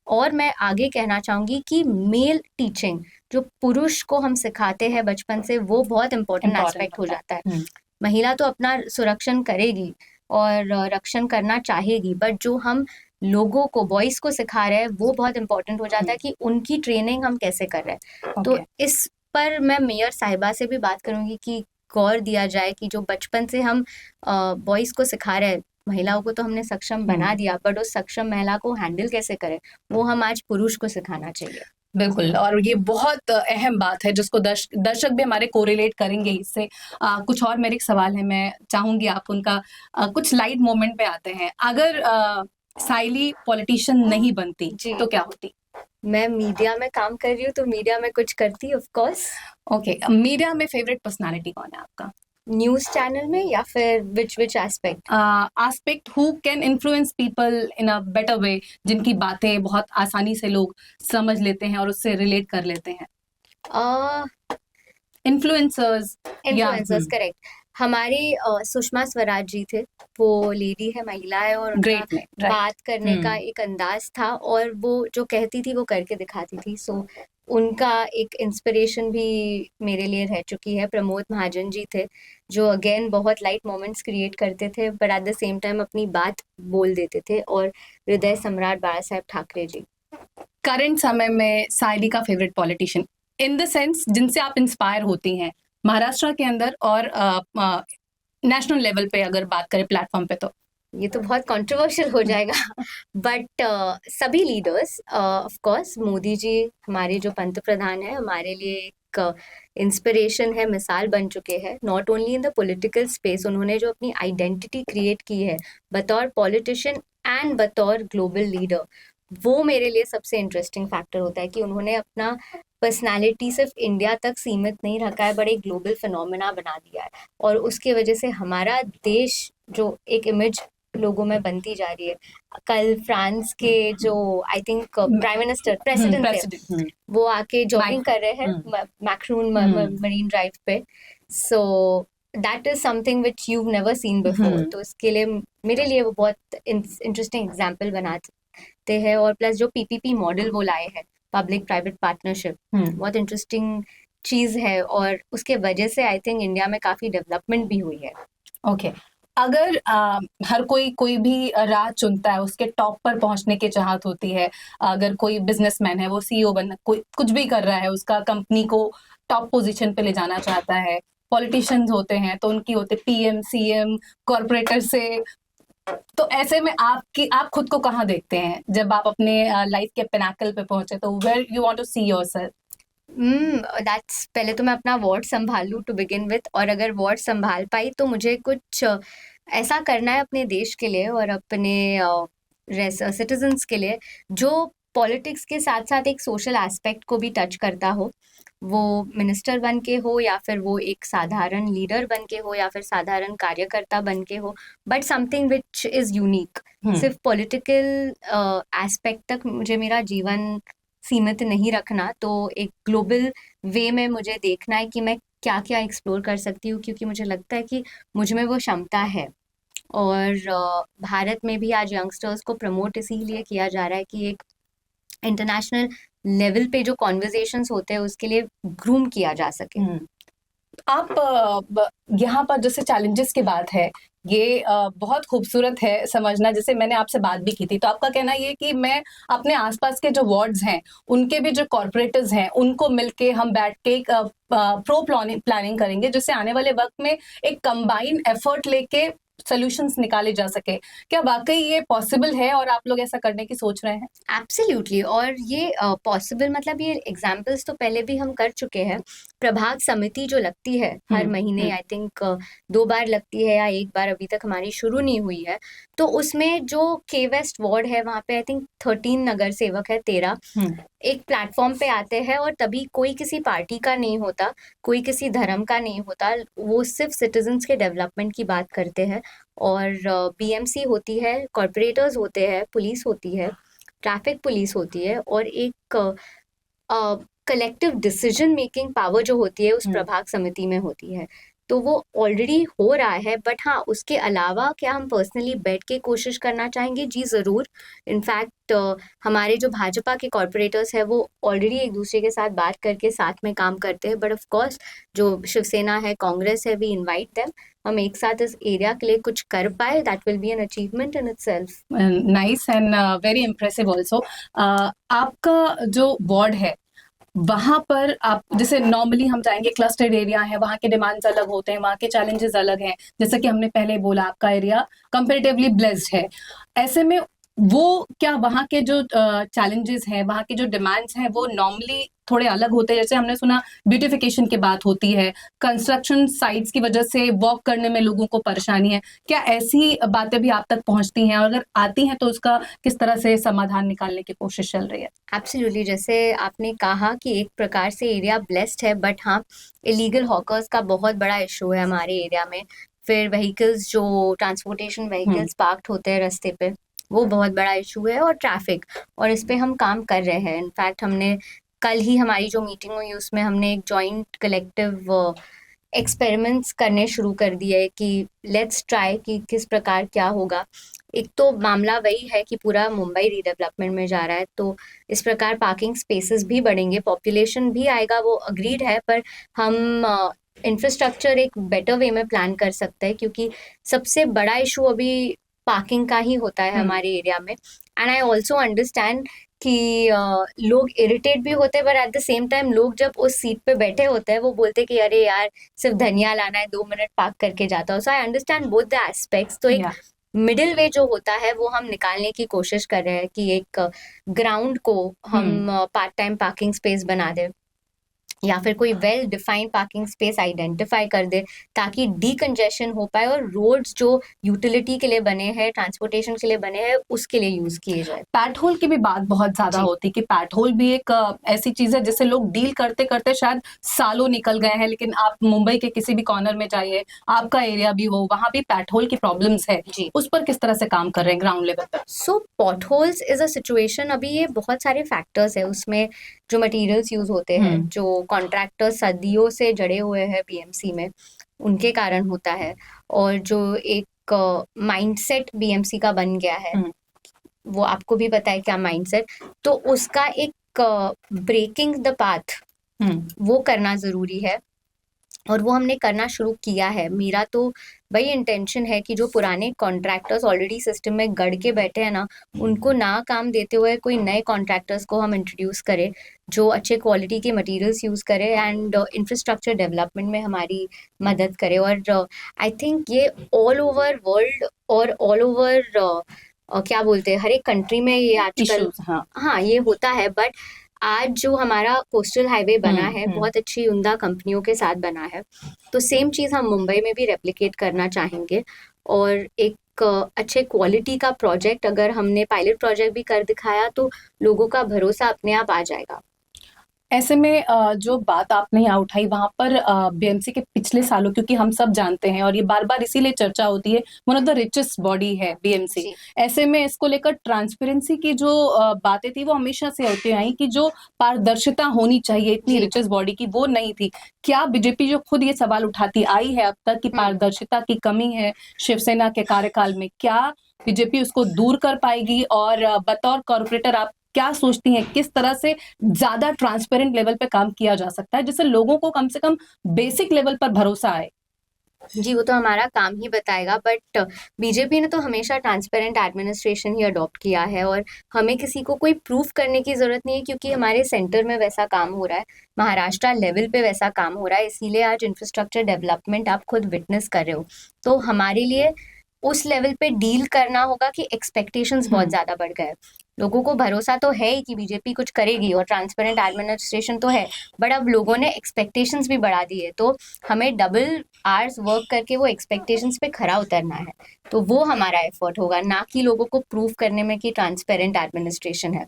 और मैं आगे कहना चाहूंगी कि मेल टीचिंग, जो पुरुष को हम सिखाते हैं बचपन से, वो बहुत इम्पोर्टेंट एस्पेक्ट हो जाता है। महिला तो अपना सुरक्षण करेगी और रक्षण करना चाहेगी, बट जो हम लोगों को, बॉयज को सिखा रहे हैं, वो बहुत इंपॉर्टेंट हो जाता है कि उनकी ट्रेनिंग हम कैसे कर रहे हैं। तो इस पर मैं मेयर साहिबा से भी बात करूंगी कि गौर दिया जाए कि जो बचपन से हम बॉयज को सिखा रहे हैं, महिलाओं को तो हमने सक्षम बना दिया, बट उस सक्षम महिला को हैंडल कैसे करें, वो हम आज पुरुष को सिखाना चाहिए। बिल्कुल, और ये बहुत अहम बात है जिसको दर्शक भी हमारे कोरिलेट करेंगे इससे। कुछ और मेरे सवाल है, मैं चाहूंगी आप उनका कुछ लाइट मोमेंट पे आते हैं। अगर साइली पॉलिटिशियन नहीं बनती तो क्या होती? मैं मीडिया में काम कर रही हूँ, तो मीडिया में कुछ करती, ऑफ कोर्स। ओके, मीडिया में फेवरेट पर्सनालिटी कौन है आपका? न्यूज चैनल में, या फिर which aspect who can influence people in a better way, जिनकी बातें बहुत आसानी से लोग समझ लेते हैं और उससे रिलेट कर लेते हैं? Influencers, correct. हमारी सुषमा स्वराज जी थे, वो लेडी है, महिला है, और उनका बात करने का एक अंदाज था, और वो जो कहती थी वो करके दिखाती थी। सो उनका एक इंस्पिरेशन भी मेरे लिए रह चुकी है। प्रमोद महाजन जी थे, जो अगेन बहुत लाइट मोमेंट्स क्रिएट करते थे, but at the same time अपनी बात बोल देते थे। और हृदय सम्राट बाला साहेब ठाकरे जी। करंट समय में साइली का favourite politician, in the sense जिनसे आप इंस्पायर होती हैं महाराष्ट्र के अंदर और नेशनल लेवल पे अगर बात करें प्लेटफॉर्म पे? तो ये तो बहुत कंट्रोवर्शियल हो जाएगा, बट सभी leaders, of course Modi ji हमारे जो पंत प्रधान है, हमारे लिए एक इंस्पिरेशन है, मिसाल बन चुके हैं। Not only in the political space, उन्होंने जो अपनी आइडेंटिटी क्रिएट की है बतौर पॉलिटिशियन एंड बतौर ग्लोबल लीडर, वो मेरे लिए सबसे इंटरेस्टिंग फैक्टर होता है कि उन्होंने अपना पर्सनालिटी सिर्फ इंडिया तक सीमित नहीं रखा है, बड़े ग्लोबल फिनोमेना बना दिया है। और उसके वजह से हमारा देश जो एक इमेज लोगों में बनती जा रही है। कल फ्रांस के जो I think prime minister, president, वो आके जॉगिंग कर रहे हैं मैक्रून मरीन ड्राइव पे। So that is something which you never seen before. तो इसके लिए मेरे लिए वो बहुत इंटरेस्टिंग एग्जाम्पल बनाते हैं। और प्लस जो PPP मॉडल वो लाए हैं, पब्लिक प्राइवेट पार्टनरशिप, बहुत इंटरेस्टिंग चीज है, और उसके वजह से आई थिंक इंडिया में काफी डेवलपमेंट भी हुई है। ओके, अगर हर कोई भी राह चुनता है, उसके टॉप पर पहुंचने की चाहत होती है। अगर कोई बिजनेसमैन है, वो CEO बनना, कोई कुछ भी कर रहा है, उसका कंपनी को टॉप पोजीशन पे ले जाना चाहता है। पॉलिटिशियंस होते हैं तो उनकी होते PM, CM, कॉर्पोरेटर से तो ऐसे में आप खुद को कहाँ देखते हैं जब आप अपने लाइफ के पिनाकल पे पहुंचे, तो where you want to see yourself? That's पहले तो मैं अपना वार्ड संभाल लूँ टू बिगिन विथ, और अगर वार्ड संभाल पाई तो मुझे कुछ ऐसा करना है अपने देश के लिए और अपने सिटीजन्स के लिए, जो पॉलिटिक्स के साथ साथ एक सोशल एस्पेक्ट को भी टच करता हो। वो मिनिस्टर बन के हो, या फिर वो एक साधारण लीडर बन के हो, या फिर साधारण कार्यकर्ता बन के हो, but something which is unique. सिर्फ पॉलिटिकल एस्पेक्ट तक मुझे मेरा जीवन सीमित नहीं रखना, तो एक ग्लोबल वे में मुझे देखना है कि मैं क्या क्या एक्सप्लोर कर सकती हूँ, क्योंकि मुझे लगता है कि मुझ में वो क्षमता है। और भारत में भी आज यंगस्टर्स को प्रमोट इसीलिए किया जा रहा है कि एक इंटरनेशनल लेवल पे जो कॉन्वर्जेशंस होते हैं उसके लिए ग्रूम किया जा सके। आप यहाँ पर जैसे चैलेंजेस की बात है, ये बहुत खूबसूरत है समझना। जैसे मैंने आपसे बात भी की थी, तो आपका कहना ये कि मैं अपने आसपास के जो वार्ड्स हैं उनके भी जो कॉर्पोरेटर्स हैं उनको मिलके हम बैठ के एक प्रो प्लानिंग करेंगे, जिससे आने वाले वक्त में एक कंबाइंड एफर्ट लेके सॉल्यूशंस निकाले जा सके। क्या वाकई ये पॉसिबल है और आप लोग ऐसा करने की सोच रहे हैं? एब्सोल्युटली, और ये पॉसिबल मतलब ये एग्जाम्पल्स तो पहले भी हम कर चुके हैं। प्रभाग समिति जो लगती है हर महीने, आई थिंक 2 बार लगती है या 1 बार अभी तक हमारी शुरू नहीं हुई है। तो उसमें जो के वेस्ट वार्ड है वहाँ पे आई थिंक 13 नगर सेवक है, 13 एक प्लेटफॉर्म पे आते हैं, और तभी कोई किसी पार्टी का नहीं होता, कोई किसी धर्म का नहीं होता, वो सिर्फ सिटीजन्स के डेवलपमेंट की बात करते हैं। और बीएमसी होती है, कॉर्पोरेटर्स होते हैं, पुलिस होती है, ट्रैफिक पुलिस होती है, और एक कलेक्टिव डिसीजन मेकिंग पावर जो होती है उस प्रभाग समिति में होती है। तो वो ऑलरेडी हो रहा है, बट हाँ उसके अलावा क्या हम पर्सनली बैठ के कोशिश करना चाहेंगे? जी ज़रूर। इनफैक्ट हमारे जो भाजपा के कॉर्पोरेटर्स हैं वो ऑलरेडी एक दूसरे के साथ बात करके साथ में काम करते हैं, बट ऑफ कोर्स जो शिवसेना है, कांग्रेस है, वी इनवाइट देम, हम एक साथ इस एरिया के लिए कुछ कर पाए, that will be an achievement in itself. Nice and very impressive also. आपका जो वार्ड है वहां पर आप जैसे नॉर्मली हम जाएंगे, क्लस्टर्ड एरिया है, वहां के डिमांड्स अलग होते हैं, वहां के चैलेंजेस अलग हैं। जैसा कि हमने पहले बोला, आपका एरिया कंपैरेटिवली ब्लेस्ड है। ऐसे में वो क्या वहाँ के जो चैलेंजेस हैं, वहाँ के जो डिमांड्स हैं, वो नॉर्मली थोड़े अलग होते हैं? जैसे हमने सुना ब्यूटिफिकेशन की बात होती है, कंस्ट्रक्शन साइट्स की वजह से वॉक करने में लोगों को परेशानी है। क्या ऐसी बातें भी आप तक पहुंचती हैं, और अगर आती हैं तो उसका किस तरह से समाधान निकालने की कोशिश चल रही है? एब्सोल्युटली, जैसे आपने कहा कि एक प्रकार से एरिया ब्लेस्ड है, बट हाँ इलीगल हॉकर्स का बहुत बड़ा इशू है हमारे एरिया में। फिर व्हीकल्स, जो ट्रांसपोर्टेशन व्हीकल्स पार्क्ड होते हैं रास्ते पे, वो बहुत बड़ा इशू है, और ट्रैफिक, और इस पे हम काम कर रहे हैं। इनफैक्ट हमने कल ही हमारी जो मीटिंग हुई उसमें हमने एक जॉइंट कलेक्टिव एक्सपेरिमेंट्स करने शुरू कर दिए कि लेट्स ट्राई कि किस प्रकार क्या होगा। एक तो मामला वही है कि पूरा मुंबई रीडेवलपमेंट में जा रहा है, तो इस प्रकार पार्किंग स्पेसेस भी बढ़ेंगे, पॉपुलेशन भी आएगा, वो अग्रीड है, पर हम इंफ्रास्ट्रक्चर एक बेटर वे में प्लान कर सकते हैं, क्योंकि सबसे बड़ा इशू अभी पार्किंग का ही होता है हमारे एरिया में। एंड आई ऑल्सो अंडरस्टैंड कि लोग इरिटेट भी होते हैं, but at the same time लोग जब उस सीट पे बैठे होते हैं वो बोलते हैं कि अरे यार सिर्फ धनिया लाना है, 2 मिनट पार्क करके जाता हूँ। So I understand both the aspects. तो एक मिडिल वे जो होता है वो हम निकालने की कोशिश कर रहे हैं कि एक ग्राउंड को हम पार्ट टाइम पार्किंग स्पेस बना दें, या फिर कोई well defined parking space identify कर दे, ताकि डीकंजेशन हो पाए और रोड्स जो यूटिलिटी के लिए बने हैं, ट्रांसपोर्टेशन के लिए बने हैं, उसके लिए यूज किए जाए। पैट होल की भी बात बहुत ज्यादा होती है कि पैट होल भी एक ऐसी चीज है जिससे लोग डील करते करते शायद सालों निकल गए हैं, लेकिन आप मुंबई के किसी भी कॉर्नर में जाइए, आपका एरिया भी हो, वहां भी पैट होल की प्रॉब्लम्स है जी। उस पर किस तरह से काम कर रहे हैं ग्राउंड लेवल पर? So pot holes is a situation, अभी ये बहुत सारे फैक्टर्स है उसमें, जो मटेरियल्स यूज होते हैं, जो कॉन्ट्रैक्टर सदियों से जड़े हुए हैं बीएमसी में, उनके कारण होता है, और जो एक माइंडसेट बीएमसी का बन गया है, वो आपको भी पता है क्या माइंडसेट, तो उसका एक ब्रेकिंग द पाथ वो करना जरूरी है। और वो हमने करना शुरू किया है। मेरा तो वही इंटेंशन है कि जो पुराने कॉन्ट्रैक्टर्स ऑलरेडी सिस्टम में गड़ के बैठे हैं ना, उनको ना काम देते हुए कोई नए कॉन्ट्रैक्टर्स को हम इंट्रोड्यूस करें जो अच्छे क्वालिटी के मटेरियल्स यूज़ करे एंड इंफ्रास्ट्रक्चर डेवलपमेंट में हमारी मदद करे। और आई थिंक ये ऑल ओवर वर्ल्ड और ऑल ओवर क्या बोलते हैं, हर एक कंट्री में ये आजकल इश्यूज। हाँ, हाँ ये होता है। बट आज जो हमारा कोस्टल हाईवे बना है हम्म। बहुत अच्छी उम्दा कंपनियों के साथ बना है, तो सेम चीज़ हम मुंबई में भी रेप्लिकेट करना चाहेंगे। और एक अच्छे क्वालिटी का प्रोजेक्ट अगर हमने पायलट प्रोजेक्ट भी कर दिखाया तो लोगों का भरोसा अपने आप आ जाएगा। ऐसे में जो बात आपने यहाँ उठाई वहां पर बीएमसी के पिछले सालों, क्योंकि हम सब जानते हैं और ये बार बार इसीलिए चर्चा होती है, one of the richest body है बीएमसी। जी। ऐसे में इसको लेकर ट्रांसपेरेंसी की जो बातें थी वो हमेशा से होती आई कि जो पारदर्शिता होनी चाहिए इतनी जी। रिचेस्ट बॉडी की वो नहीं थी। क्या बीजेपी जो खुद ये सवाल उठाती आई है अब तक कि पारदर्शिता की कमी है शिवसेना के कार्यकाल में, क्या बीजेपी उसको दूर कर पाएगी? और बतौर कॉर्पोरेटर आप क्या सोचती हैं किस तरह से ज्यादा ट्रांसपेरेंट लेवल पे काम किया जा सकता है जिससे लोगों को कम से कम बेसिक लेवल पर भरोसा आए? जी वो तो हमारा काम ही बताएगा। बट बीजेपी ने तो हमेशा ट्रांसपेरेंट एडमिनिस्ट्रेशन ही अडॉप्ट किया है और हमें किसी को कोई प्रूफ करने की जरूरत नहीं है, क्योंकि हमारे सेंटर में वैसा काम हो रहा है, महाराष्ट्र लेवल पे वैसा काम हो रहा है। इसीलिए आज इंफ्रास्ट्रक्चर डेवलपमेंट आप खुद विटनेस कर रहे हो। तो हमारे लिए उस लेवल पे डील करना होगा कि एक्सपेक्टेशंस बहुत ज्यादा बढ़ गए। लोगों को भरोसा तो है ही कि बीजेपी कुछ करेगी और ट्रांसपेरेंट एडमिनिस्ट्रेशन तो है, बट अब लोगों ने एक्सपेक्टेशंस भी बढ़ा दी है, तो हमें डबल आवर्स वर्क करके वो एक्सपेक्टेशंस पे खरा उतरना है। तो वो हमारा एफर्ट होगा, ना कि लोगों को प्रूव करने में कि ट्रांसपेरेंट एडमिनिस्ट्रेशन है।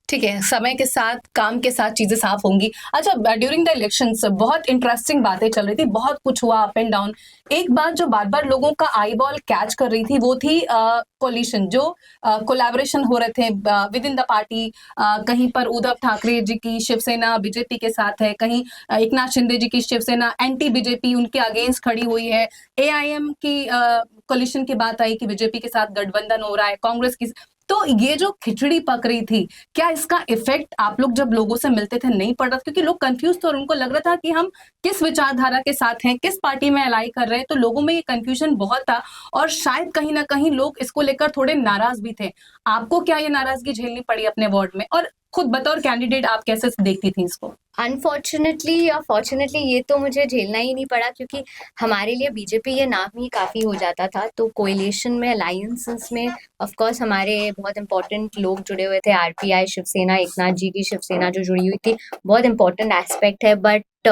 ठीक है, समय के साथ काम के साथ चीजें साफ होंगी। अच्छा, ड्यूरिंग द इलेक्शंस बहुत इंटरेस्टिंग बातें चल रही थी, बहुत कुछ हुआ अप एंड डाउन। एक बात जो बार बार लोगों का आई बॉल कैच कर रही थी वो थी कोलिशन, जो कोलैबोरेशन हो रहे थे विद इन द पार्टी। कहीं पर उद्धव ठाकरे जी की शिवसेना बीजेपी के साथ है, कहीं एकनाथ शिंदे जी की शिवसेना एंटी बीजेपी उनके अगेंस्ट खड़ी हुई है, एआईएम की कोलिशन की बात आई कि बीजेपी के साथ गठबंधन हो रहा है, कांग्रेस की। तो ये जो खिचड़ी पक रही थी, क्या इसका इफेक्ट आप लोग जब लोगों से मिलते थे नहीं पड़ रहा? क्योंकि लोग कंफ्यूज थे और उनको लग रहा था कि हम किस विचारधारा के साथ हैं, किस पार्टी में अलाई कर रहे हैं, तो लोगों में ये कंफ्यूजन बहुत था और शायद कहीं ना कहीं लोग इसको लेकर थोड़े नाराज भी थे। आपको क्या ये नाराजगी झेलनी पड़ी अपने वार्ड में, और खुद बतौर कैंडिडेट आप कैसे देखती थी इसको? अनफॉर्चुनेटली या फॉर्चुनेटली ये तो मुझे झेलना ही नहीं पड़ा, क्योंकि हमारे लिए बीजेपी ये नाम ही काफी हो जाता था। तो कोएलिशन में, अलायंसेस में ऑफ कोर्स हमारे बहुत इंपॉर्टेंट लोग जुड़े हुए थे, आरपीआई शिवसेना, एकनाथ जी की शिवसेना जो जुड़ी हुई थी, बहुत इंपॉर्टेंट एस्पेक्ट है। बट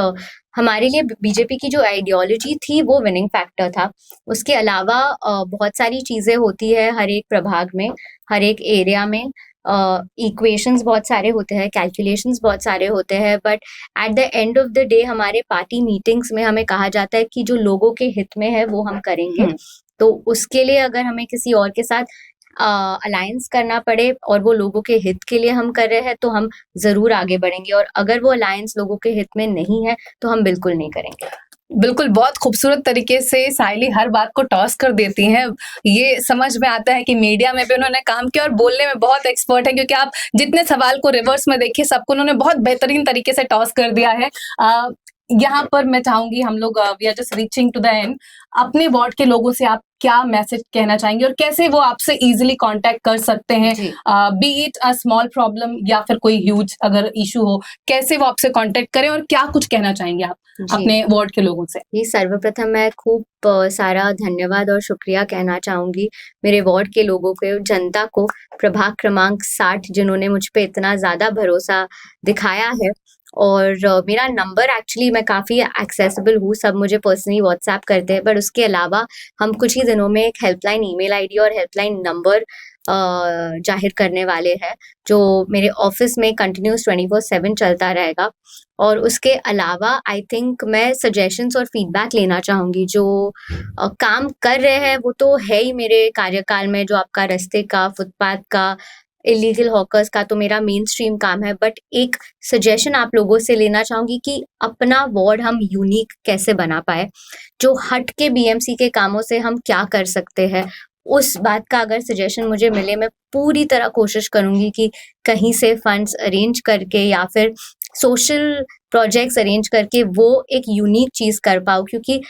हमारे लिए बीजेपी की जो आइडियोलॉजी थी वो विनिंग फैक्टर था। उसके अलावा बहुत सारी चीजें होती है हर एक प्रभाग में, हर एक एरिया में, इक्वेशंस बहुत सारे होते हैं, कैलकुलेशंस बहुत सारे होते हैं, but at the end of the day हमारे पार्टी मीटिंग्स में हमें कहा जाता है कि जो लोगों के हित में है वो हम करेंगे। तो उसके लिए अगर हमें किसी और के साथ अलायंस करना पड़े और वो लोगों के हित के लिए हम कर रहे हैं तो हम जरूर आगे बढ़ेंगे, और अगर वो अलायंस लोगों के हित में नहीं है तो हम बिल्कुल नहीं करेंगे। बिल्कुल, बहुत खूबसूरत तरीके से साइली हर बात को टॉस कर देती हैं। ये समझ में आता है कि मीडिया में भी उन्होंने काम किया और बोलने में बहुत एक्सपर्ट है, क्योंकि आप जितने सवाल को रिवर्स में देखिए सबको उन्होंने बहुत बेहतरीन तरीके से टॉस कर दिया है। यहाँ पर मैं चाहूंगी, हम लोग we are just reaching to the end, अपने वार्ड के लोगों से आप क्या मैसेज कहना चाहेंगे और कैसे वो आपसे इजीली कांटेक्ट कर सकते हैं, B it a small problem या फिर कोई ह्यूज अगर इशू हो, कैसे वो आपसे कांटेक्ट करें और क्या कुछ कहना चाहेंगे आप अपने वार्ड के लोगों से? जी, सर्वप्रथम मैं खूब सारा धन्यवाद और शुक्रिया कहना चाहूंगी मेरे वार्ड के लोगों को, जनता को, प्रभाग क्रमांक 60 जिन्होंने मुझ पे इतना ज्यादा भरोसा दिखाया है। और मेरा नंबर एक्चुअली, मैं काफ़ी एक्सेसिबल हूँ, सब मुझे पर्सनली व्हाट्सएप करते हैं, बट उसके अलावा हम कुछ ही दिनों में एक हेल्पलाइन ईमेल आईडी और हेल्पलाइन नंबर जाहिर करने वाले हैं, जो मेरे ऑफिस में कंटिन्यूस 24/7 चलता रहेगा। और उसके अलावा आई थिंक मैं सजेशंस और फीडबैक लेना चाहूँगी। जो काम कर रहे हैं वो तो है ही मेरे कार्यकाल में, जो आपका रास्ते का, फुटपाथ का, इलीगल हॉकर्स का तो मेरा मेन स्ट्रीम काम है, बट एक सजेशन आप लोगों से लेना चाहूंगी कि अपना वार्ड हम यूनिक कैसे बना पाए, जो हट के बीएमसी के कामों से हम क्या कर सकते हैं, उस बात का अगर सजेशन मुझे मिले, मैं पूरी तरह कोशिश करूंगी कि कहीं से फंड्स अरेंज करके या फिर सोशल प्रोजेक्ट्स अरेंज करके वो एक यूनिक चीज़ कर पाओ, क्योंकि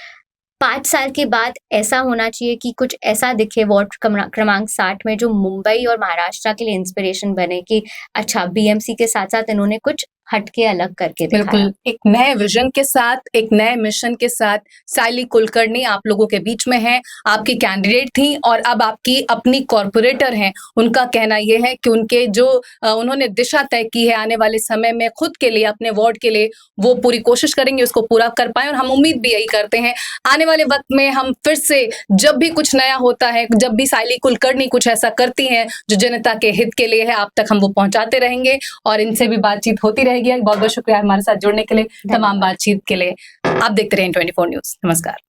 5 साल के बाद ऐसा होना चाहिए कि कुछ ऐसा दिखे वार्ड क्रमांक 60 में जो मुंबई और महाराष्ट्र के लिए इंस्पिरेशन बने कि अच्छा बीएमसी के साथ साथ इन्होंने कुछ हटके अलग करके दिखाया। बिल्कुल, एक नए विजन के साथ, एक नए मिशन के साथ साइली कुलकर्णी आप लोगों के बीच में हैं। आपकी कैंडिडेट थी और अब आपकी अपनी कॉर्पोरेटर हैं। उनका कहना यह है कि उनके जो उन्होंने दिशा तय की है आने वाले समय में खुद के लिए, अपने वार्ड के लिए, वो पूरी कोशिश करेंगे उसको पूरा कर पाएं, और हम उम्मीद भी यही करते हैं आने वाले वक्त में हम फिर से जब भी कुछ नया होता है, जब भी साइली कुलकर्णी कुछ ऐसा करती हैं जो जनता के हित के लिए है, आप तक हम वो पहुंचाते रहेंगे और इनसे भी बातचीत होती रहेगी। बहुत बहुत शुक्रिया हमारे साथ जुड़ने के लिए, तमाम बातचीत के लिए। आप देखते रहें 24 न्यूज़। नमस्कार।